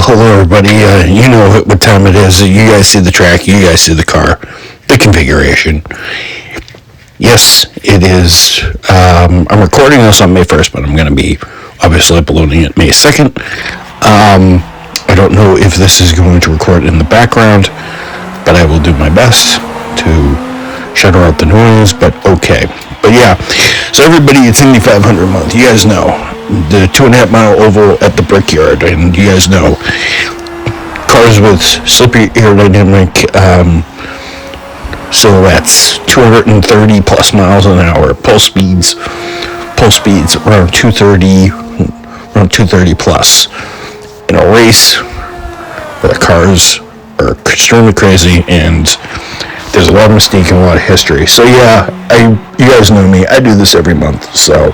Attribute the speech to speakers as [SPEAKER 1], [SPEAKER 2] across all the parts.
[SPEAKER 1] Hello everybody, you know what time it is. You guys see the track, you guys see the car, the configuration. Yes, it is, I'm recording this on May 1st, but I'm going to be obviously uploading it May 2nd. I don't know if this is going to record in the background, but I will do my best to shut out the noise, but okay. But yeah, so everybody, it's Indy 500 month. You guys know the 2.5 mile oval at the Brickyard, and you guys know cars with slippery aerodynamic silhouettes, 230 plus miles an hour, pulse speeds around 230 plus. In a race where the cars are extremely crazy and there's a lot of mystique and a lot of history. So yeah, you guys know me. I do this every month. So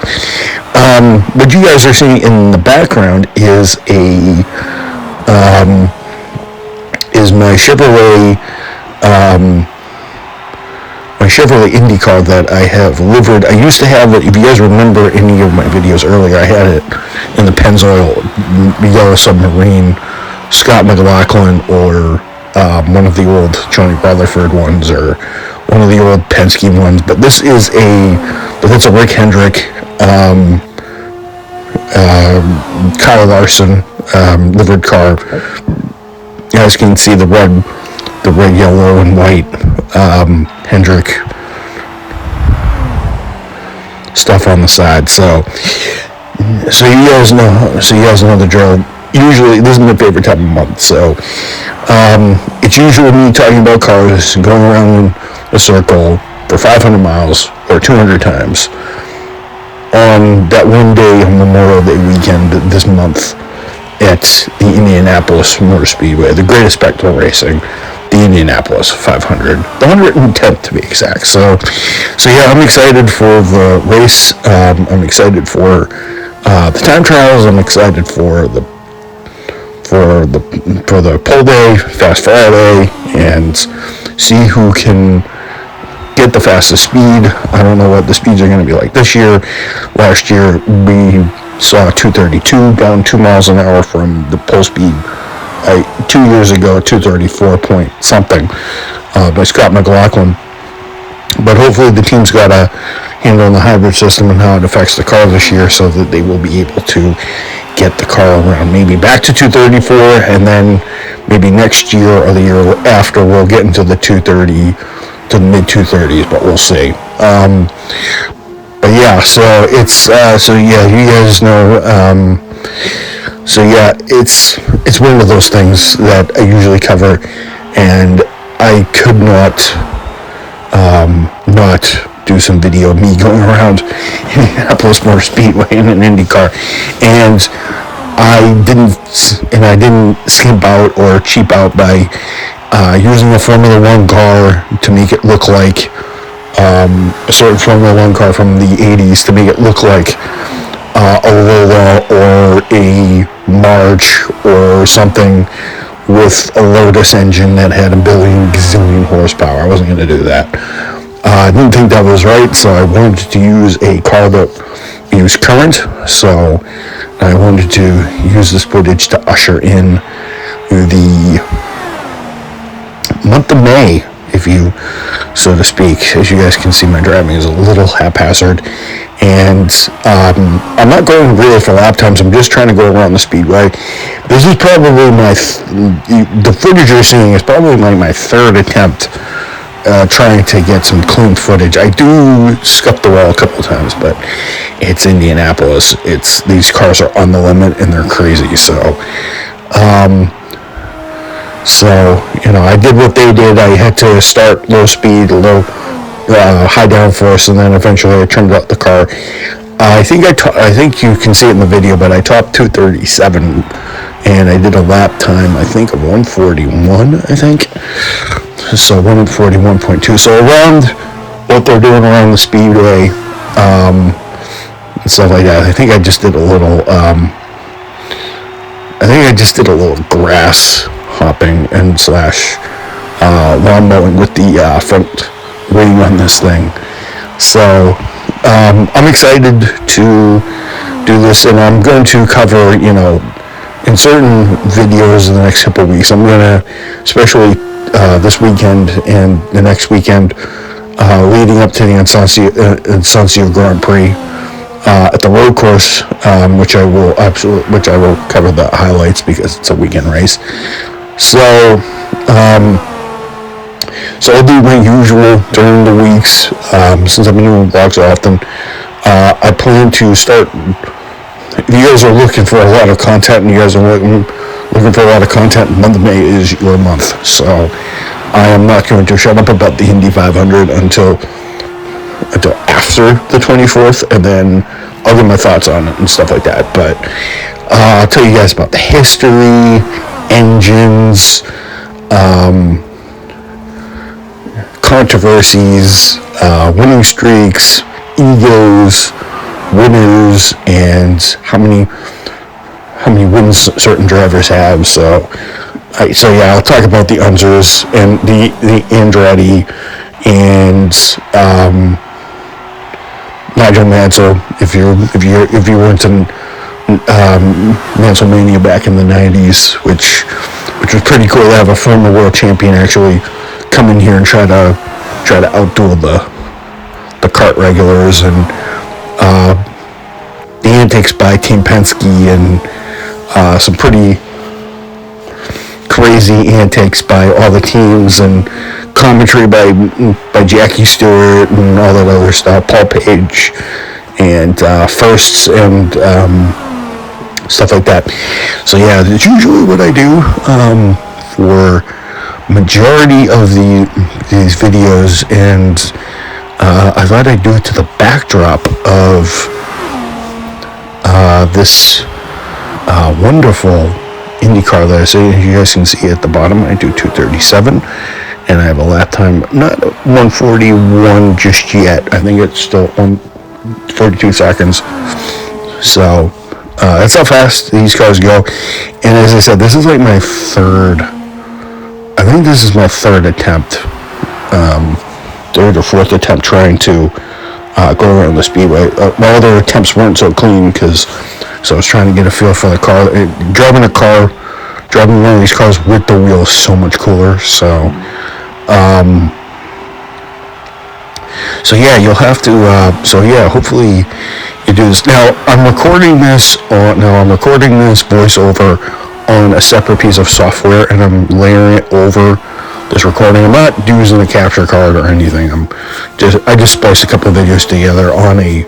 [SPEAKER 1] what you guys are seeing in the background is my Chevrolet Indy car that I have livered. I used to have it, if you guys remember any of my videos earlier, I had it in the Pennzoil Yellow Submarine, Scott McLaughlin, or one of the old Johnny Rutherford ones, or one of the old Penske ones. But that's a Rick Hendrick, Kyle Larson livered car. You guys can see the red, yellow, and white Hendrick stuff on the side. So you guys know the drill. Usually, this is my favorite time of month. So it's usually me talking about cars, going around in a circle for 500 miles or 200 times on that one day on Memorial Day weekend this month at the Indianapolis Motor Speedway, the greatest spectacle racing, the Indianapolis 500, the 110th to be exact. So yeah, I'm excited for the race. I'm excited for the time trials. I'm excited for the pole day, Fast Friday, and see who can get the fastest speed. I don't know what the speeds are going to be like this year. Last year we saw 232 down 2 miles an hour from the pole speed. 2 years ago, 234 point something by Scott McLaughlin. But hopefully the team's got a handle on the hybrid system and how it affects the car this year, so that they will be able to get the car around maybe back to 234, and then maybe next year or the year after we'll get into the 230 to the mid 230s, but we'll see. But yeah, so it's yeah, you guys know. So yeah, it's one of those things that I usually cover, and I could not do some video of me going around Indianapolis Motor Speedway in an Indy car, and I didn't skimp out or cheap out by using a Formula One car to make it look like a certain Formula One car from the 80s, to make it look like a Lola or a March or something with a Lotus engine that had a gazillion horsepower. I wasn't going to do that. I didn't think that was right, so I wanted to use a car that used current. So I wanted to use this footage to usher in the month of May, if you so to speak. As you guys can see, my driving is a little haphazard, and I'm not going really for lap times. I'm just trying to go around the speedway. This is probably the footage you're seeing is probably my third attempt trying to get some clean footage. I do scuff the wall a couple of times, but it's Indianapolis. These cars are on the limit and they're crazy. So I did what they did. I had to start low speed, high downforce, and then eventually I turned out the car. I think you can see it in the video, but I topped 237, and I did a lap time, I think, of 141, I think. So 141.2. So around what they're doing around the speedway, and stuff like that. I think I just did a little grass hopping and / lawn mowing with the front wing on this thing. So I'm excited to do this, and I'm going to cover, in certain videos in the next couple of weeks, I'm gonna, especially this weekend and the next weekend, leading up to the Ansancio Grand Prix at the road course, which I will cover the highlights because it's a weekend race. So I'll do my usual during the weeks. Since I've been doing vlogs often, I plan to start. If you guys are looking for a lot of content, and you guys are looking for a lot of content, the month of May is your month. So I am not going to shut up about the Indy 500 until after the 24th, and then I'll give my thoughts on it and stuff like that. But I'll tell you guys about the history, engines, controversies, winning streaks, egos, winners, and how many wins certain drivers have. So yeah, I'll talk about the Unzers and the Andretti and Nigel Mansell. If you were into Mansell Mania back in the 90s, which was pretty cool to have a former world champion actually come in here and try to outduel the kart regulars, and the antics by Team Penske, and some pretty crazy antics by all the teams, and commentary by Jackie Stewart and all that other stuff, Paul Page, and firsts and stuff like that. So yeah, that's usually what I do for majority of these videos, and I thought I'd do it to the backdrop of this wonderful IndyCar there. So you guys can see at the bottom, I do 2:37, and I have a lap time, not 1:41 just yet. I think it's still 1:42 seconds. So that's how fast these cars go. And as I said, this is like my third attempt, third or fourth attempt trying to go around the speedway. My other attempts weren't so clean so I was trying to get a feel for the car. Driving one of these cars with the wheel is so much cooler. So yeah, you'll have to. Hopefully you do this. Now I'm recording this voiceover on a separate piece of software, and I'm layering it over this recording. I'm not using a capture card or anything. I just spliced a couple of videos together on a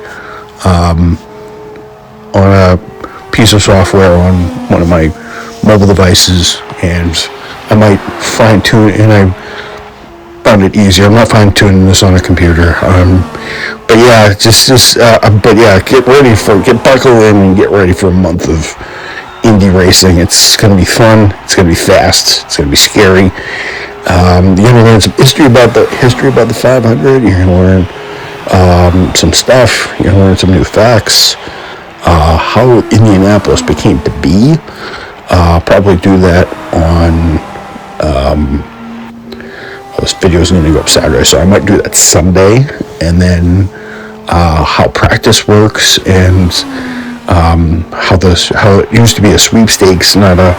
[SPEAKER 1] piece of software on one of my mobile devices, and I might fine tune it, and I found it easier. I'm not fine tuning this on a computer. But yeah, get buckled in and get ready for a month of Indy racing. It's going to be fun. It's going to be fast. It's going to be scary. You're going to learn some history about the 500. You're going to learn some stuff. You're going to learn some new facts. How Indianapolis became to be. Probably do that on. This video is going to go up Saturday, so I might do that Sunday, and then how practice works, and how it used to be a sweepstakes, not a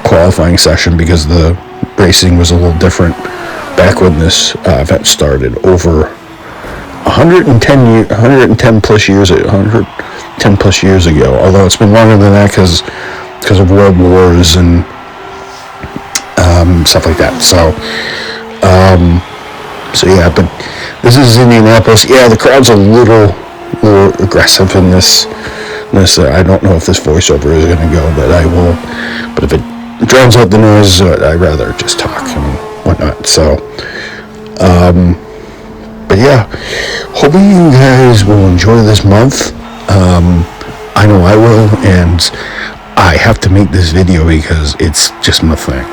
[SPEAKER 1] qualifying session, because the racing was a little different back when this event started over 110 plus years ago. Although it's been longer than that because of world wars and stuff like that. So yeah, but this is Indianapolis. Yeah, the crowd's a little aggressive in this. I don't know if this voiceover is going to go, but I will. But if it drowns out the noise, I'd rather just talk and whatnot. So, but yeah, hoping you guys will enjoy this month. I know I will, and I have to make this video because it's just my thing.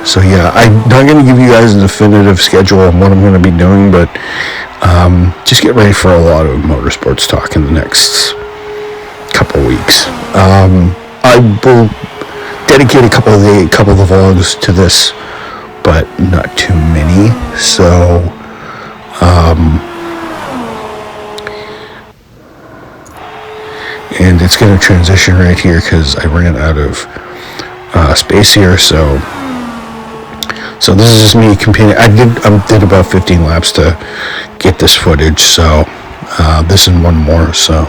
[SPEAKER 1] So yeah, I'm not going to give you guys a definitive schedule on what I'm going to be doing, but just get ready for a lot of motorsports talk in the next couple weeks. I will dedicate a couple of the vlogs to this, but not too many. So and it's going to transition right here because I ran out of space here. So this is just me competing. I did about 15 laps to get this footage. So this and one more. So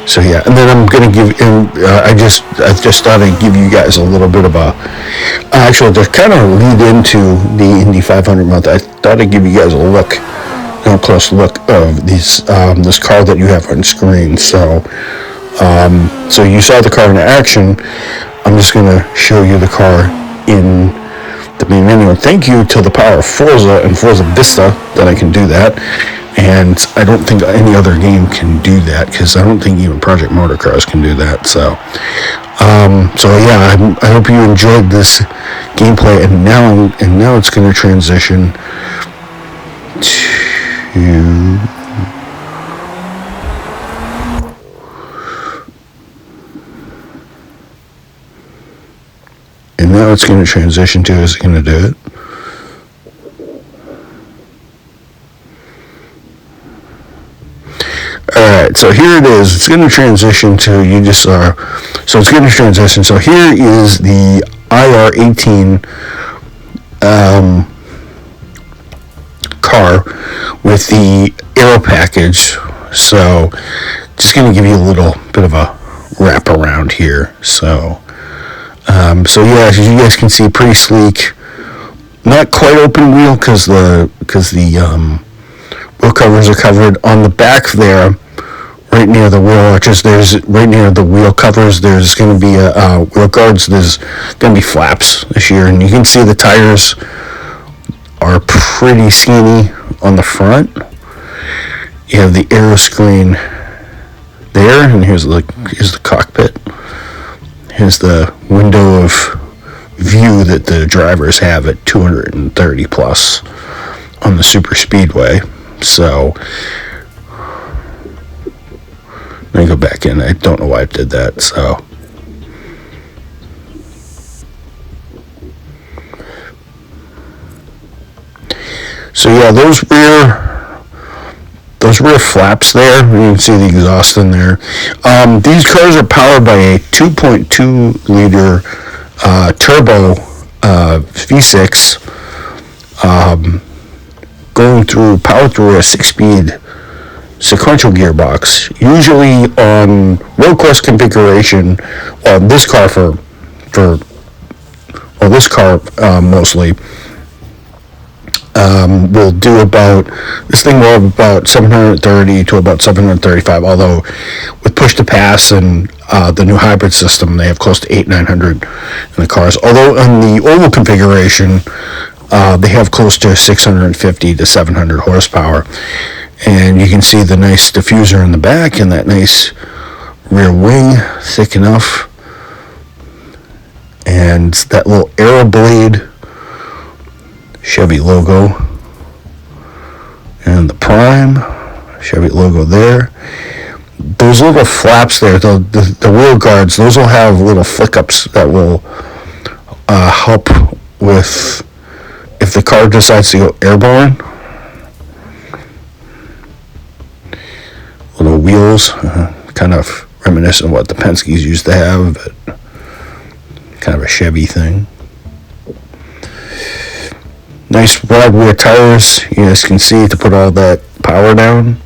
[SPEAKER 1] So yeah, and then I'm gonna give. I just thought I'd give you guys a little bit of a. Actually, to kind of lead into the Indy 500 month, I thought I'd give you guys a close look of this car that you have on screen. So you saw the car in action. I'm just gonna show you the car in the main menu. And thank you to the power of Forza and Forza Vista that I can do that. And I don't think any other game can do that, because I don't think even Project Motorcars can do that. So yeah, I hope you enjoyed this gameplay. And now it's going to transition to is it going to do it? Alright, so here it is. It's going to transition to, you just saw, so it's going to transition. So here is the IR18 car with the aero package. So just going to give you a little bit of a wrap around here. So yeah, as you guys can see, pretty sleek. Not quite open wheel because the wheel covers are covered on the back there. Right near the wheel arches, right near the wheel covers, there's going to be wheel guards. There's going to be flaps this year, and you can see the tires are pretty skinny on the front. You have the aero screen there, and here's the cockpit. Here's the window of view that the drivers have at 230 plus on the super speedway. So let me go back in. I don't know why I did that. So yeah, those rear flaps there, you can see the exhaust in there. These cars are powered by a 2.2 liter turbo V6 powered through a 6-speed sequential gearbox. Usually on road course configuration, this car mostly will do about, this thing will have about 730 to about 735, although with push to pass and the new hybrid system, they have close to 900 in the cars. Although on the oval configuration, they have close to 650 to 700 horsepower. And you can see the nice diffuser in the back and that nice rear wing, thick enough. And that little Aero Blade Chevy logo. And the Prime Chevy logo there. Those little flaps there, the wheel guards, those will have little flick-ups that will help with if the car decides to go airborne. Little wheels, kind of reminiscent of what the Penske's used to have, but kind of a Chevy thing. Nice wide rear tires, you guys can see, to put all that power down.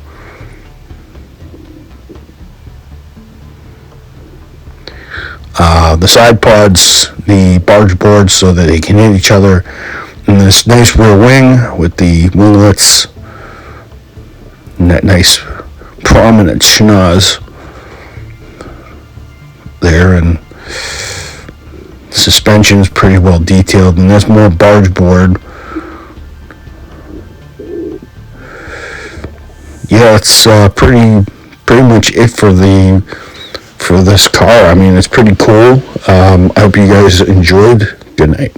[SPEAKER 1] The side pods, the barge boards, so that they can hit each other. And this nice rear wing with the winglets, and that nice prominent schnoz there, and suspension's pretty well detailed, and there's more barge board. Yeah, it's pretty much it for this car. I mean, it's pretty cool. I hope you guys enjoyed. Good night.